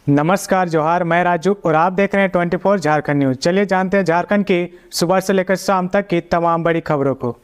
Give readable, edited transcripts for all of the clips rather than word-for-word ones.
नमस्कार जोहार, मैं राजू और आप देख रहे हैं 24 झारखंड न्यूज। चलिए जानते हैं झारखंड की सुबह से लेकर शाम तक की तमाम बड़ी खबरों को।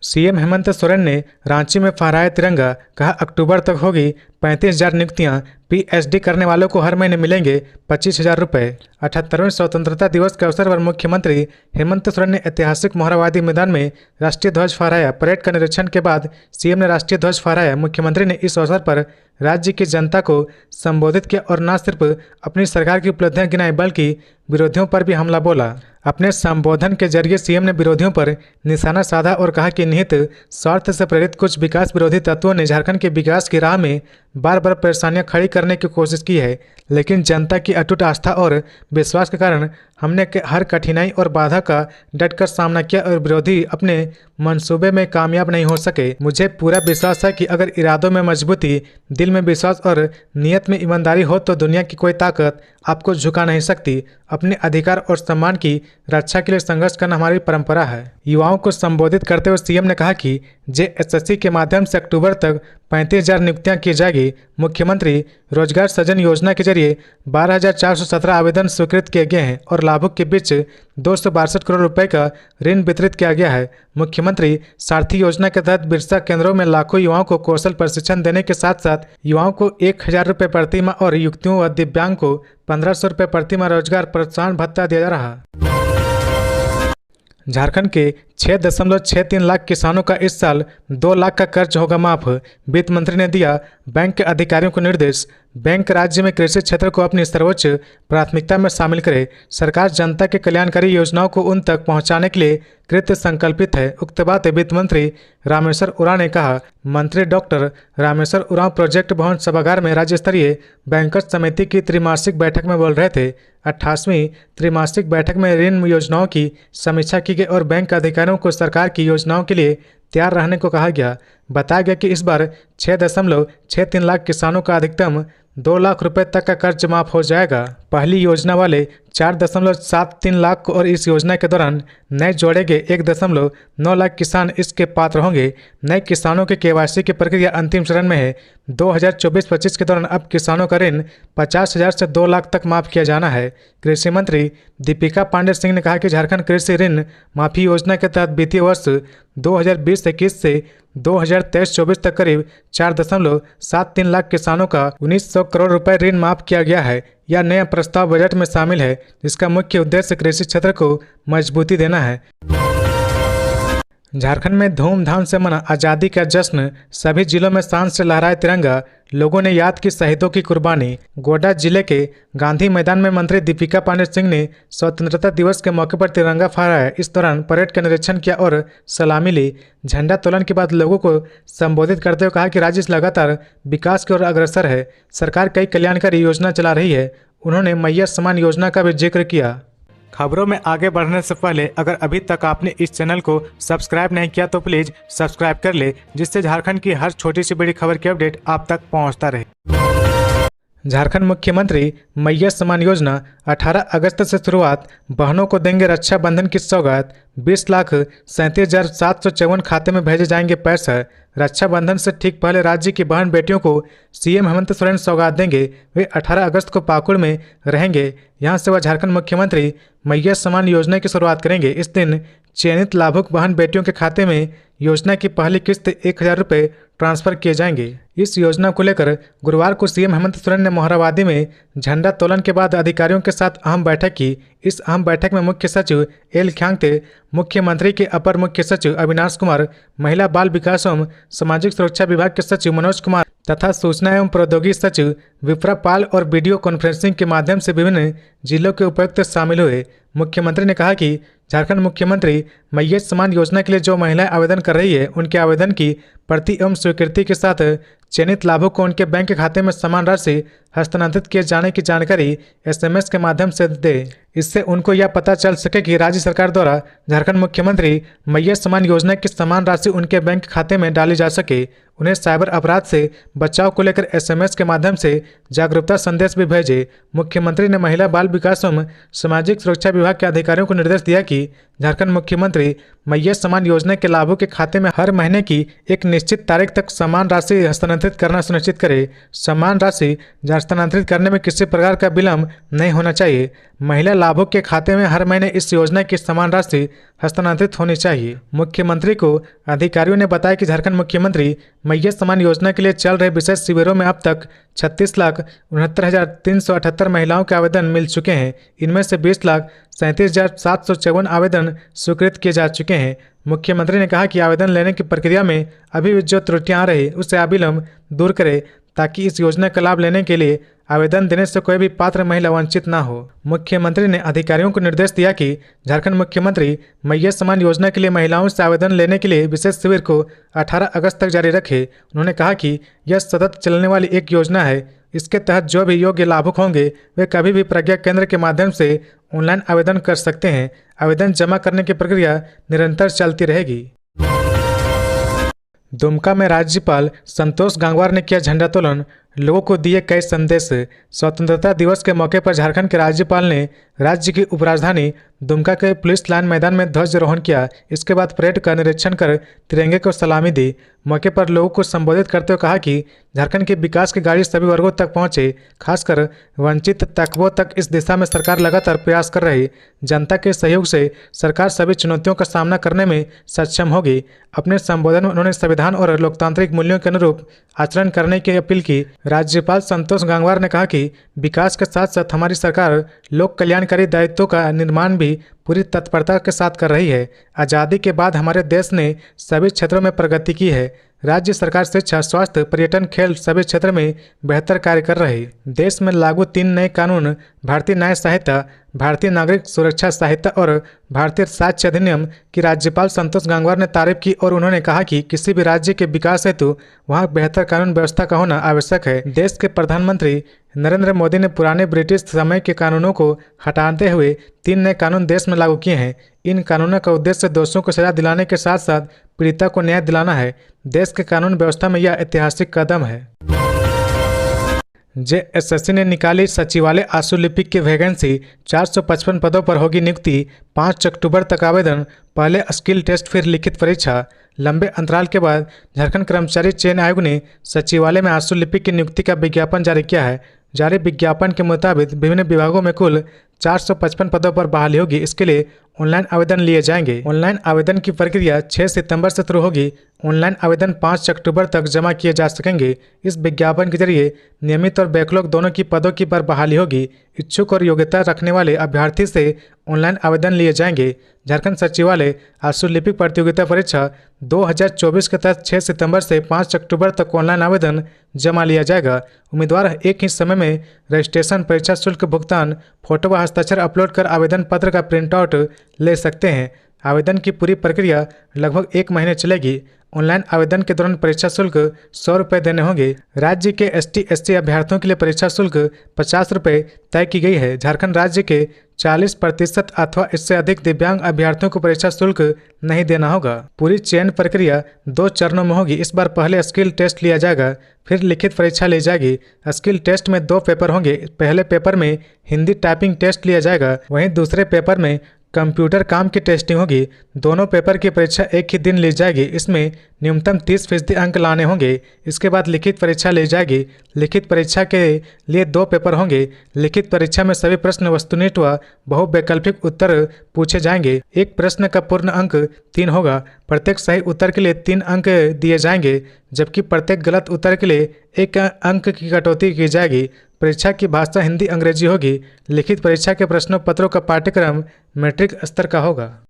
सीएम हेमंत सोरेन ने रांची में फहराया तिरंगा, कहा अक्टूबर तक होगी 35,000 नियुक्तियां, पीएचडी करने वालों को हर महीने मिलेंगे 25,000 रुपये। 78वें स्वतंत्रता दिवस के अवसर पर मुख्यमंत्री हेमंत सोरेन ने ऐतिहासिक मोहराबादी मैदान में राष्ट्रीय ध्वज फहराया। परेड का निरीक्षण के बाद सीएम ने राष्ट्रीय ध्वज फहराया। मुख्यमंत्री ने इस अवसर पर राज्य की जनता को संबोधित किया और न सिर्फ अपनी सरकार की उपलब्धियां गिनाई बल्कि विरोधियों पर भी हमला बोला। अपने संबोधन के जरिए सीएम ने विरोधियों पर निशाना साधा और कहा कि निहित स्वार्थ से प्रेरित कुछ विकास विरोधी तत्वों ने झारखंड के विकास की राह में बार बार परेशानियां खड़ी करने की कोशिश की है, लेकिन जनता की अटूट आस्था और विश्वास के कारण हमने हर कठिनाई और बाधा का डटकर सामना किया और विरोधी अपने मंसूबे में कामयाब नहीं हो सके। मुझे पूरा विश्वास है कि अगर इरादों में मजबूती, दिल में विश्वास और नियत में ईमानदारी हो तो दुनिया की कोई ताकत आपको झुका नहीं सकती। अपने अधिकार और सम्मान की रक्षा के लिए संघर्ष करना हमारी परंपरा है। युवाओं को संबोधित करते हुए सीएम ने कहा कि जेएसएससी के माध्यम से अक्टूबर तक 35,000 नियुक्तियां की जाएगी। मुख्यमंत्री रोजगार सृजन योजना के जरिए 12,417 आवेदन स्वीकृत किए गए हैं और लाभुक के बीच 262 करोड़ रुपए का ऋण वितरित किया गया है। मुख्यमंत्री सारथी योजना के तहत बिरसा केंद्रों में लाखों युवाओं को कौशल प्रशिक्षण देने के साथ साथ युवाओं को 1,000 रुपये प्रति माह और युवतियों व दिव्यांग को 1,500 रुपये प्रति माह रोजगार प्रोत्साहन भत्ता दिया जा रहा। झारखंड के 6.63 लाख किसानों का इस साल 2 लाख का कर्ज होगा माफ। वित्त मंत्री ने दिया बैंक के अधिकारियों को निर्देश। बैंक राज्य में कृषि क्षेत्र को अपनी सर्वोच्च प्राथमिकता में शामिल करे। सरकार जनता के कल्याणकारी योजनाओं को उन तक पहुंचाने के लिए कृत संकल्पित है। उक्त बात वित्त मंत्री रामेश्वर उरांव ने कहा। मंत्री डॉक्टर रामेश्वर उरांव प्रोजेक्ट भवन सभागार में राज्य स्तरीय बैंकर्स समिति की त्रैमासिक बैठक में बोल रहे थे। 28वीं त्रैमासिक बैठक में ऋण योजनाओं की समीक्षा की गई और बैंक अधिकारियों को सरकार की योजनाओं के लिए तैयार रहने को कहा गया। बताया गया कि इस बार 6.63 लाख किसानों का अधिकतम 2 लाख रुपए तक का कर्ज माफ हो जाएगा। पहली योजना वाले 4.73 लाख और इस योजना के दौरान नए जोड़े गए 1.9 लाख किसान इसके पात्र होंगे। नए किसानों के केवाईसी की प्रक्रिया अंतिम चरण में है। 2024-25 के दौरान अब किसानों का ऋण 50,000 से 2 लाख तक माफ किया जाना है। कृषि मंत्री दीपिका पांडे सिंह ने कहा कि झारखंड कृषि ऋण माफी योजना के तहत वित्तीय वर्ष 2020-21 से 2023-24 तक करीब 4.73 लाख किसानों का 1,900 करोड़ रुपए ऋण माफ किया गया है। यह नया प्रस्ताव बजट में शामिल है, जिसका मुख्य उद्देश्य कृषि क्षेत्र को मजबूती देना है। झारखंड में धूमधाम से मना आज़ादी का जश्न, सभी जिलों में शान से लहराए तिरंगा। लोगों ने याद की शहीदों की कुर्बानी। गोड्डा जिले के गांधी मैदान में मंत्री दीपिका पांडे सिंह ने स्वतंत्रता दिवस के मौके पर तिरंगा फहराया। इस दौरान परेड का निरीक्षण किया और सलामी ली। झंडा तोलन के बाद लोगों को संबोधित करते हुए कहा कि राज्य लगातार विकास की ओर अग्रसर है। सरकार कई कल्याणकारी योजना चला रही है। उन्होंने मैया सम्मान योजना का भी जिक्र किया। खबरों में आगे बढ़ने से पहले अगर अभी तक आपने इस चैनल को सब्सक्राइब नहीं किया तो प्लीज सब्सक्राइब कर ले, जिससे झारखंड की हर छोटी सी बड़ी खबर की अपडेट आप तक पहुंचता रहे। झारखंड मुख्यमंत्री मैया सम्मान योजना 18 अगस्त से शुरुआत। बहनों को देंगे रक्षाबंधन की सौगात। 20,37,754 खाते में भेजे जाएंगे पैसा। रक्षाबंधन से ठीक पहले राज्य की बहन बेटियों को सीएम हेमंत सोरेन सौगात देंगे। वे 18 अगस्त को पाकुड़ में रहेंगे। यहां से वह झारखंड मुख्यमंत्री मैया सम्मान योजना की शुरुआत करेंगे। इस दिन चयनित लाभुक बहन बेटियों के खाते में योजना की पहली किस्त 1,000 रुपये ट्रांसफर किए जाएंगे। इस योजना को लेकर गुरुवार को सीएम हेमंत सोरेन ने मोहराबादी में झंडा तोलन के बाद अधिकारियों के साथ अहम बैठक की। इस अहम बैठक में मुख्य सचिव एल ख्यांगते, मुख्यमंत्री के अपर मुख्य सचिव अविनाश कुमार, महिला बाल विकास एवं सामाजिक सुरक्षा विभाग के सचिव मनोज कुमार तथा सूचना एवं प्रौद्योगिकी सचिव विप्रा पाल और वीडियो कॉन्फ्रेंसिंग के माध्यम से विभिन्न जिलों के उपायुक्त शामिल हुए। मुख्यमंत्री ने कहा कि झारखंड मुख्यमंत्री मैया सम्मान योजना के लिए जो महिलाएं आवेदन कर रही है, उनके आवेदन की प्रति एवं स्वीकृति के साथ चयनित लाभुक को उनके बैंक खाते में समान राशि हस्तांतरित किए जाने की जानकारी एसएमएस के माध्यम से दे। इससे उनको यह पता चल सके कि राज्य सरकार द्वारा झारखंड मुख्यमंत्री मैया सम्मान योजना की समान राशि उनके बैंक खाते में डाली जा सके। उन्हें साइबर अपराध से बचाव को लेकर SMS के माध्यम से जागरूकता संदेश भी भेजे। मुख्यमंत्री ने महिला बाल विकास एवं सामाजिक सुरक्षा विभाग के अधिकारियों को निर्देश दिया कि झारखंड मुख्यमंत्री मैया सम्मान योजना के लाभों के खाते में हर महीने की एक निश्चित तारीख तक समान राशि हस्तांतरित करना सुनिश्चित करे। समान राशि हस्तांतरित करने में किसी प्रकार का विलंब नहीं होना चाहिए। महिला लाभुक के खाते में हर महीने इस योजना की समान राशि हस्तांतरित होनी चाहिए। मुख्यमंत्री को अधिकारियों ने बताया कि झारखंड मुख्यमंत्री मैया सम्मान योजना के लिए चल रहे विशेष शिविरों में अब तक 36,69,378 महिलाओं के आवेदन मिल चुके हैं। इनमें से 20,37,754 आवेदन स्वीकृत किए जा चुके हैं। मुख्यमंत्री ने कहा कि आवेदन लेने की प्रक्रिया में अभी भी जो त्रुटियां आ रही उसे अविलंब दूर करें ताकि इस योजना का लाभ लेने के लिए आवेदन देने से कोई भी पात्र महिला वंचित न हो। मुख्यमंत्री ने अधिकारियों को निर्देश दिया कि झारखंड मुख्यमंत्री मैया सम्मान योजना के लिए महिलाओं से आवेदन लेने के लिए विशेष शिविर को 18 अगस्त तक जारी रखे। उन्होंने कहा कि यह सतत चलने वाली एक योजना है। इसके तहत जो भी योग्य लाभुक होंगे वे कभी भी प्रज्ञा केंद्र के माध्यम से ऑनलाइन आवेदन कर सकते हैं। आवेदन जमा करने की प्रक्रिया निरंतर चलती रहेगी। दुमका में राज्यपाल संतोष गंगवार ने किया झंडोत्तोलन, लोगों को दिए कई संदेश। स्वतंत्रता दिवस के मौके पर झारखंड के राज्यपाल ने राज्य की उपराजधानी दुमका के पुलिस लाइन मैदान में ध्वजारोहण किया। इसके बाद परेड का निरीक्षण कर तिरंगे को सलामी दी। मौके पर लोगों को संबोधित करते हुए कहा कि झारखंड के विकास की गाड़ी सभी वर्गों तक पहुंचे, खासकर वंचित तबकों तक। इस दिशा में सरकार लगातार प्रयास कर रही। जनता के सहयोग से सरकार सभी चुनौतियों का सामना करने में सक्षम होगी। अपने संबोधन में उन्होंने संविधान और लोकतांत्रिक मूल्यों के अनुरूप आचरण करने की अपील की। राज्यपाल संतोष गंगवार ने कहा कि विकास के साथ साथ हमारी सरकार लोक कल्याणकारी दायित्वों का निर्माण भी पूरी तत्परता के साथ कर रही है। आज़ादी के बाद हमारे देश ने सभी क्षेत्रों में प्रगति की है। राज्य सरकार शिक्षा, स्वास्थ्य, पर्यटन, खेल सभी क्षेत्र में बेहतर कार्य कर रही। देश में लागू 3 नए कानून, भारतीय न्याय संहिता, भारतीय नागरिक सुरक्षा संहिता और भारतीय साक्ष्य अधिनियम की राज्यपाल संतोष गंगवार ने तारीफ की और उन्होंने कहा कि किसी भी राज्य के विकास हेतु वहाँ बेहतर कानून व्यवस्था का होना आवश्यक है। देश के प्रधानमंत्री नरेंद्र मोदी ने पुराने ब्रिटिश समय के कानूनों को हटाते हुए 3 नए कानून देश में लागू किए हैं। इन कानूनों का उद्देश्य दोषियों को सजा दिलाने के साथ साथ पीड़िता को न्याय दिलाना है। देश के कानून व्यवस्था में यह ऐतिहासिक कदम है। JSSC ने निकाली सचिवालय आशुलिपिक की वैकेंसी, 455 पदों पर होगी नियुक्ति। 5 अक्टूबर तक आवेदन, पहले स्किल टेस्ट फिर लिखित परीक्षा। लंबे अंतराल के बाद झारखंड कर्मचारी चयन आयोग ने सचिवालय में आशुलिपिक की नियुक्ति का विज्ञापन जारी किया है। जारी विज्ञापन के मुताबिक विभिन्न विभागों में कुल 455 पदों पर बहाली होगी। इसके लिए ऑनलाइन आवेदन लिए जाएंगे। ऑनलाइन आवेदन की प्रक्रिया 6 सितंबर से शुरू होगी। ऑनलाइन आवेदन 5 अक्टूबर तक जमा किए जा सकेंगे। इस विज्ञापन के जरिए नियमित और बैकलॉग दोनों की पदों की पर बहाली होगी। इच्छुक और योग्यता रखने वाले अभ्यर्थी से ऑनलाइन आवेदन लिए जाएंगे। झारखंड सचिवालय आशुलिपिक प्रतियोगिता परीक्षा 2024 के तहत 6 सितंबर से 5 अक्टूबर तक ऑनलाइन आवेदन जमा लिया जाएगा। उम्मीदवार एक ही समय में रजिस्ट्रेशन, परीक्षा शुल्क भुगतान, फोटो व हस्ताक्षर अपलोड कर आवेदन पत्र का प्रिंट आउट ले सकते हैं। आवेदन की पूरी प्रक्रिया लगभग 1 महीने चलेगी। ऑनलाइन आवेदन के दौरान परीक्षा शुल्क 100 रुपये देने होंगे। राज्य के ST/SC अभ्यर्थियों के लिए परीक्षा शुल्क 50 रुपये तय की गई है। झारखंड राज्य के 40% अथवा इससे अधिक दिव्यांग अभ्यर्थियों को परीक्षा शुल्क नहीं देना होगा। पूरी चयन प्रक्रिया 2 चरणों में होगी। इस बार पहले स्किल टेस्ट लिया जाएगा, फिर लिखित परीक्षा ली जाएगी। स्किल टेस्ट में 2 पेपर होंगे। पहले पेपर में हिंदी टाइपिंग टेस्ट लिया जाएगा, वहीं दूसरे पेपर में कंप्यूटर काम की टेस्टिंग होगी। दोनों पेपर की परीक्षा एक ही दिन ली जाएगी। इसमें न्यूनतम 30% अंक लाने होंगे। इसके बाद लिखित परीक्षा ली जाएगी। लिखित परीक्षा के लिए 2 पेपर होंगे। लिखित परीक्षा में सभी प्रश्न वस्तुनिष्ठ व बहुवैकल्पिक उत्तर पूछे जाएंगे। एक प्रश्न का पूर्ण अंक 3 होगा। प्रत्येक सही उत्तर के लिए 3 अंक दिए जाएंगे, जबकि प्रत्येक गलत उत्तर के लिए 1 अंक की कटौती की जाएगी। परीक्षा की भाषा हिंदी अंग्रेजी होगी। लिखित परीक्षा के प्रश्नों पत्रों का पाठ्यक्रम मैट्रिक स्तर का होगा।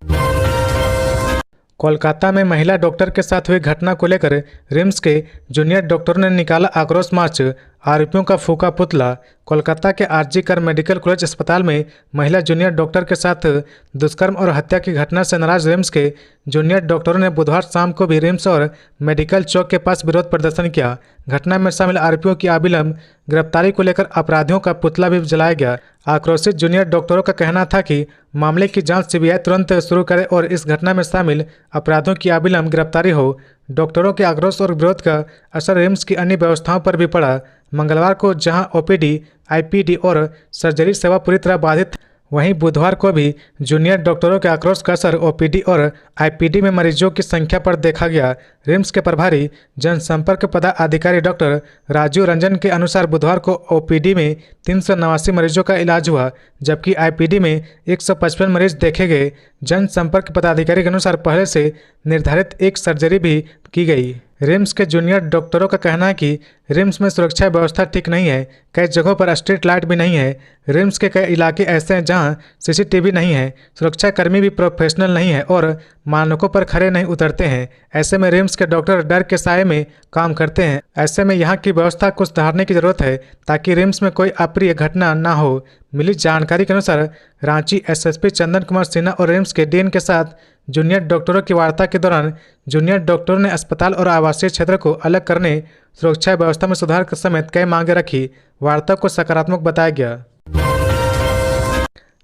कोलकाता में महिला डॉक्टर के साथ हुई घटना को लेकर रिम्स के जूनियर डॉक्टरों ने निकाला आक्रोश मार्च, आरोपियों का फूका पुतला। कोलकाता के RG कर मेडिकल कॉलेज अस्पताल में महिला जूनियर डॉक्टर के साथ दुष्कर्म और हत्या की घटना से नाराज रिम्स के जूनियर डॉक्टरों ने बुधवार शाम को भी रिम्स और मेडिकल चौक के पास विरोध प्रदर्शन किया। घटना में शामिल आरोपियों की अविलंब गिरफ्तारी को लेकर अपराधियों का पुतला भी जलाया गया। आक्रोशित जूनियर डॉक्टरों का कहना था कि मामले की जांच सीबीआई तुरंत शुरू करे और इस घटना में शामिल अपराधियों की अविलंब गिरफ्तारी हो। डॉक्टरों के आक्रोश और विरोध का असर रिम्स की अन्य व्यवस्थाओं पर भी पड़ा। मंगलवार को जहां ओपीडी, आईपीडी और सर्जरी सेवा पूरी तरह बाधित, वहीं बुधवार को भी जूनियर डॉक्टरों के आक्रोश का असर ओपीडी और आईपीडी में मरीजों की संख्या पर देखा गया। रिम्स के प्रभारी जनसंपर्क पदाधिकारी डॉक्टर राजीव रंजन के अनुसार बुधवार को ओपीडी में 389 मरीजों का इलाज हुआ, जबकि आईपीडी में 155 मरीज देखे गए। जनसंपर्क पदाधिकारी के अनुसार पहले से निर्धारित एक सर्जरी भी की गई। रिम्स के जूनियर डॉक्टरों का कहना है कि रिम्स में सुरक्षा व्यवस्था ठीक नहीं है। कई जगहों पर स्ट्रीट लाइट भी नहीं है। रिम्स के कई इलाके ऐसे हैं जहां सीसीटीवी नहीं है, सुरक्षाकर्मी भी प्रोफेशनल नहीं है और मानकों पर खरे नहीं उतरते हैं। ऐसे में रिम्स के डॉक्टर डर के साए में काम करते हैं। ऐसे में यहाँ की व्यवस्था को सुधारने की जरूरत है ताकि रिम्स में कोई अप्रिय घटना न हो। मिली जानकारी के अनुसार रांची एसएसपी चंदन कुमार सिन्हा और रिम्स के डीएन के साथ जूनियर डॉक्टरों की वार्ता के दौरान जूनियर डॉक्टरों ने अस्पताल और आवासीय क्षेत्र को अलग करने, सुरक्षा व्यवस्था में सुधार समेत कई मांगे रखी। वार्ता को सकारात्मक बताया गया।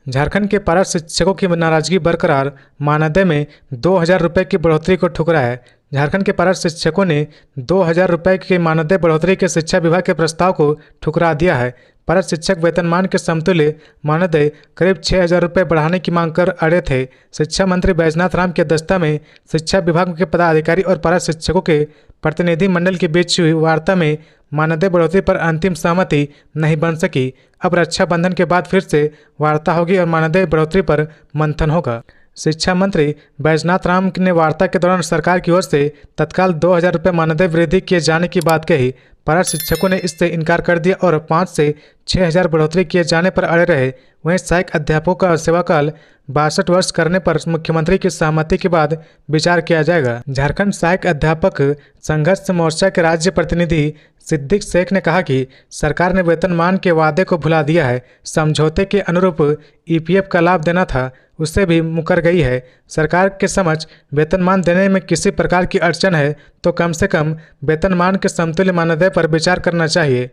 झारखंड के पारा शिक्षकों की नाराजगी बरकरार, मानदेय में 2000 रुपये की बढ़ोतरी को ठुकराया है। झारखंड के पारा शिक्षकों ने 2000 रुपये की मानदेय बढ़ोतरी के शिक्षा विभाग के प्रस्ताव को ठुकरा दिया है। पारा शिक्षक वेतनमान के समतुल्य मानदेय करीब 6000 रुपये बढ़ाने की मांग कर अड़े थे। शिक्षा मंत्री बैजनाथ राम की अध्यक्षता में शिक्षा विभाग के पदाधिकारी और पारा शिक्षकों के प्रतिनिधि मंडल के बीच हुई वार्ता में मानदेय बढ़ोतरी पर अंतिम सहमति नहीं बन सकी। अब रक्षाबंधन के बाद फिर से वार्ता होगी और मानदेय बढ़ोतरी पर मंथन होगा। शिक्षा मंत्री बैजनाथ राम ने वार्ता के दौरान सरकार की ओर से तत्काल 2000 रुपये मानदेय वृद्धि किए जाने की बात कही। पारा शिक्षकों ने इससे इनकार कर दिया और 5 से 6000 बढ़ोतरी किए जाने पर अड़े रहे। वहीं सहायक अध्यापकों का सेवाकाल 62 वर्ष करने पर मुख्यमंत्री की सहमति के बाद विचार किया जाएगा। झारखंड सहायक अध्यापक संघर्ष मोर्चा के राज्य प्रतिनिधि सिद्दीक शेख ने कहा कि सरकार ने वेतनमान के वादे को भुला दिया है। समझौते के अनुरूप ईपीएफ का लाभ देना था, उससे भी मुकर गई है। सरकार के समक्ष वेतनमान देने में किसी प्रकार की अड़चन है तो कम से कम वेतनमान के समतुल्य मानदेय पर विचार करना चाहिए।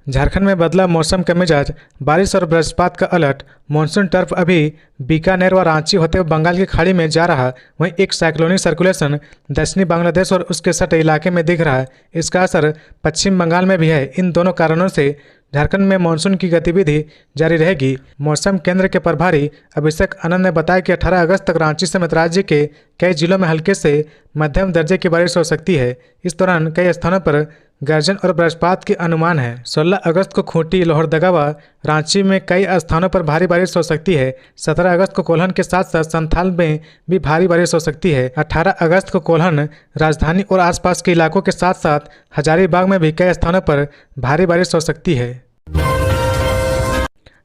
झारखंड में बदला मौसम का मिजाज, बारिश और वज्रपात का अलर्ट। मानसून टर्फ अभी बीकानेर व रांची होते हुए बंगाल की खाड़ी में जा रहा। वहीं एक साइक्लोनिक सर्कुलेशन दक्षिणी बांग्लादेश और उसके सटे इलाके में दिख रहा है। इसका असर पश्चिम बंगाल में भी है। इन दोनों कारणों से झारखंड में मानसून की गतिविधि जारी रहेगी। मौसम केंद्र के प्रभारी अभिषेक आनंद ने बताया कि 18 अगस्त तक रांची समेत राज्य के कई जिलों में हल्के से मध्यम दर्जे की बारिश हो सकती है। इस दौरान कई स्थानों पर गर्जन और वज्रपात के अनुमान है। 16 अगस्त को खूंटी, लोहरदगा व रांची में कई स्थानों पर भारी बारिश हो सकती है। 17 अगस्त को कोल्हन के साथ साथ संथाल में भी भारी बारिश हो सकती है। 18 अगस्त को कोल्हन, राजधानी और आसपास के इलाकों के साथ साथ हजारीबाग में भी कई स्थानों पर भारी बारिश हो सकती है।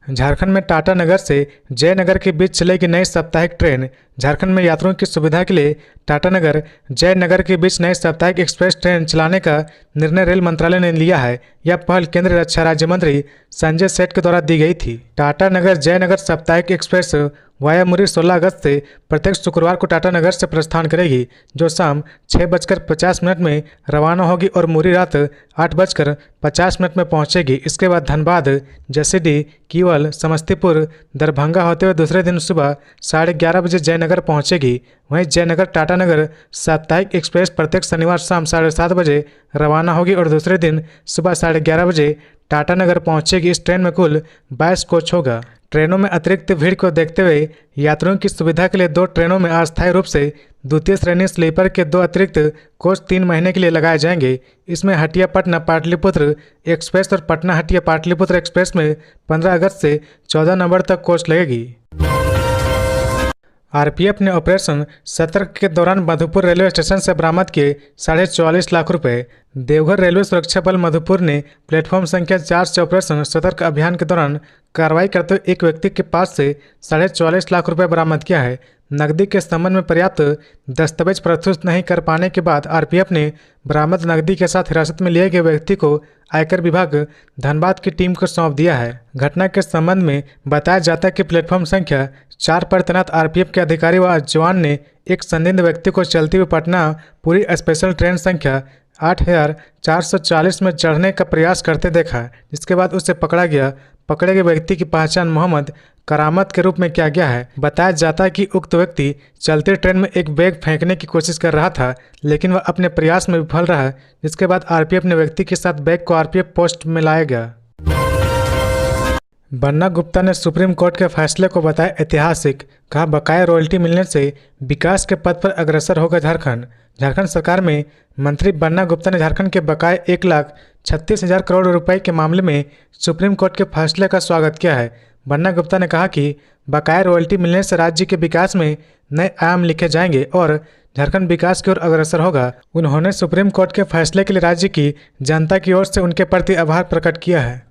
झारखंड में टाटानगर से जयनगर के बीच चलेगी नई साप्ताहिक ट्रेन। झारखंड में यात्रियों की सुविधा के लिए टाटानगर जयनगर के बीच नई साप्ताहिक एक्सप्रेस ट्रेन चलाने का निर्णय रेल मंत्रालय ने लिया है। यह पहल केंद्रीय रक्षा राज्य मंत्री संजय सेठ के द्वारा दी गई थी। टाटानगर जयनगर साप्ताहिक एक्सप्रेस वाया मुरी 16 अगस्त से प्रत्येक शुक्रवार को टाटानगर से प्रस्थान करेगी, जो शाम 6:50 में रवाना होगी और मुरी रात 8:50 में पहुंचेगी। इसके बाद धनबाद, जसीडीह, कीवल, समस्तीपुर, दरभंगा होते हुए दूसरे दिन सुबह 11:30 बजे जयनगर पहुंचेगी। वहीं जयनगर टाटानगर साप्ताहिक एक्सप्रेस प्रत्येक शनिवार शाम 7:30 बजे रवाना होगी और दूसरे दिन सुबह 11:30 बजे टाटानगर पहुंचेगी। इस ट्रेन में कुल 22 कोच होगा। ट्रेनों में अतिरिक्त भीड़ को देखते हुए यात्रियों की सुविधा के लिए 2 ट्रेनों में अस्थायी रूप से द्वितीय श्रेणी स्लीपर के 2 अतिरिक्त कोच 3 महीने के लिए लगाए जाएंगे। इसमें हटिया पटना पाटलिपुत्र एक्सप्रेस और पटना हटिया पाटलिपुत्र एक्सप्रेस में 15 अगस्त से 14 नवंबर तक कोच लगेगी। आरपीएफ ने ऑपरेशन सतर्क के दौरान मधुपुर रेलवे स्टेशन से बरामद किए 44.5 लाख रुपए। देवघर रेलवे सुरक्षा बल मधुपुर ने प्लेटफॉर्म संख्या 4 से ऑपरेशन सतर्क अभियान के दौरान कार्रवाई करते हुए एक व्यक्ति के पास से 44.5 लाख रुपए बरामद किया है। नकदी के संबंध में पर्याप्त दस्तावेज प्रस्तुत नहीं कर पाने के बाद आरपीएफ ने बरामद नकदी के साथ हिरासत में लिए गए व्यक्ति को आयकर विभाग धनबाद की टीम को सौंप दिया है। घटना के संबंध में बताया जाता है कि प्लेटफॉर्म संख्या 4 पर तैनात आरपीएफ के अधिकारी व जवान ने एक संदिग्ध व्यक्ति को चलती हुई पटना पूरी स्पेशल ट्रेन संख्या 8440 में चढ़ने का प्रयास करते देखा, जिसके बाद उसे पकड़ा गया। पकड़े गए व्यक्ति की पहचान मोहम्मद करामत के रूप में किया गया है। बताया जाता है कि उक्त व्यक्ति चलती ट्रेन में एक बैग फेंकने की कोशिश कर रहा था, लेकिन वह अपने प्रयास में विफल रहा, जिसके बाद आरपीएफ ने व्यक्ति के साथ बैग को आरपीएफ पोस्ट में लाया गया। बन्ना गुप्ता ने सुप्रीम कोर्ट के फैसले को बताया ऐतिहासिक, कहा बकाया रॉयल्टी मिलने से विकास के पथ पर अग्रसर होगा झारखंड। झारखंड सरकार में मंत्री बन्ना गुप्ता ने झारखंड के बकाए 1,36,000 करोड़ रुपए के मामले में सुप्रीम कोर्ट के फैसले का स्वागत किया है। बन्ना गुप्ता ने कहा कि बकाया रॉयल्टी मिलने से राज्य के विकास में नए आयाम लिखे जाएंगे और झारखंड विकास की ओर अग्रसर होगा। उन्होंने सुप्रीम कोर्ट के फैसले के लिए राज्य की जनता की ओर से उनके प्रति आभार प्रकट किया है।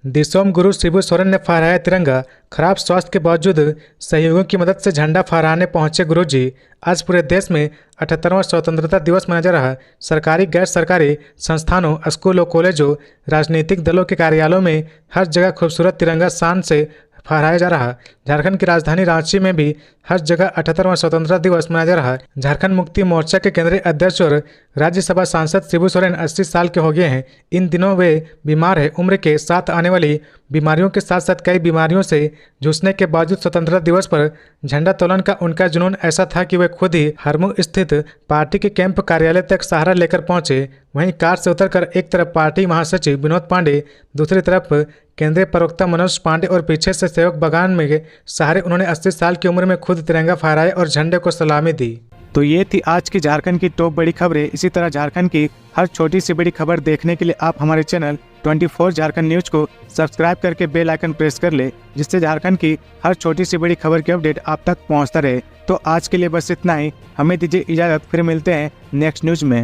दिसोम गुरु शिबू सोरेन ने फहराया तिरंगा। खराब स्वास्थ्य के बावजूद सहयोगियों की मदद से झंडा फहराने पहुंचे गुरुजी। आज पूरे देश में 78वां स्वतंत्रता दिवस मनाया जा रहा। सरकारी गैर सरकारी संस्थानों, स्कूलों, कॉलेजों, राजनीतिक दलों के कार्यालयों में हर जगह खूबसूरत तिरंगा शान से फहराया जा रहा। झारखंड की राजधानी रांची में भी हर जगह 78वां स्वतंत्रता दिवस मनाया जा रहा। झारखंड मुक्ति मोर्चा के केंद्रीय अध्यक्ष और राज्यसभा सांसद शिबू सोरेन 80 साल के हो गए हैं। इन दिनों वे बीमार हैं। उम्र के साथ आने वाली बीमारियों के साथ साथ कई बीमारियों से जूझने के बावजूद स्वतंत्रता दिवस पर झंडा तोलन का उनका जुनून ऐसा था कि वे खुद ही हरमू स्थित पार्टी के कैंप कार्यालय तक सहारा लेकर पहुंचे। वहीं कार से उतरकर एक तरफ पार्टी महासचिव विनोद पांडे, दूसरी तरफ केंद्रीय प्रवक्ता मनोज पांडे और पीछे से सेवक बागान में सहारे उन्होंने 80 साल की उम्र में खुद तिरंगा फहराया और झंडे को सलामी दी। तो ये थी आज की झारखंड की टॉप बड़ी खबरें। इसी तरह झारखंड की हर छोटी सी बड़ी खबर देखने के लिए आप हमारे चैनल 24 झारखंड न्यूज को सब्सक्राइब करके बेल आइकन प्रेस कर ले, जिससे झारखंड की हर छोटी सी बड़ी खबर की अपडेट आप तक पहुंचता रहे। तो आज के लिए बस इतना ही। हमें दीजिए इजाजत, फिर मिलते हैं नेक्स्ट न्यूज में।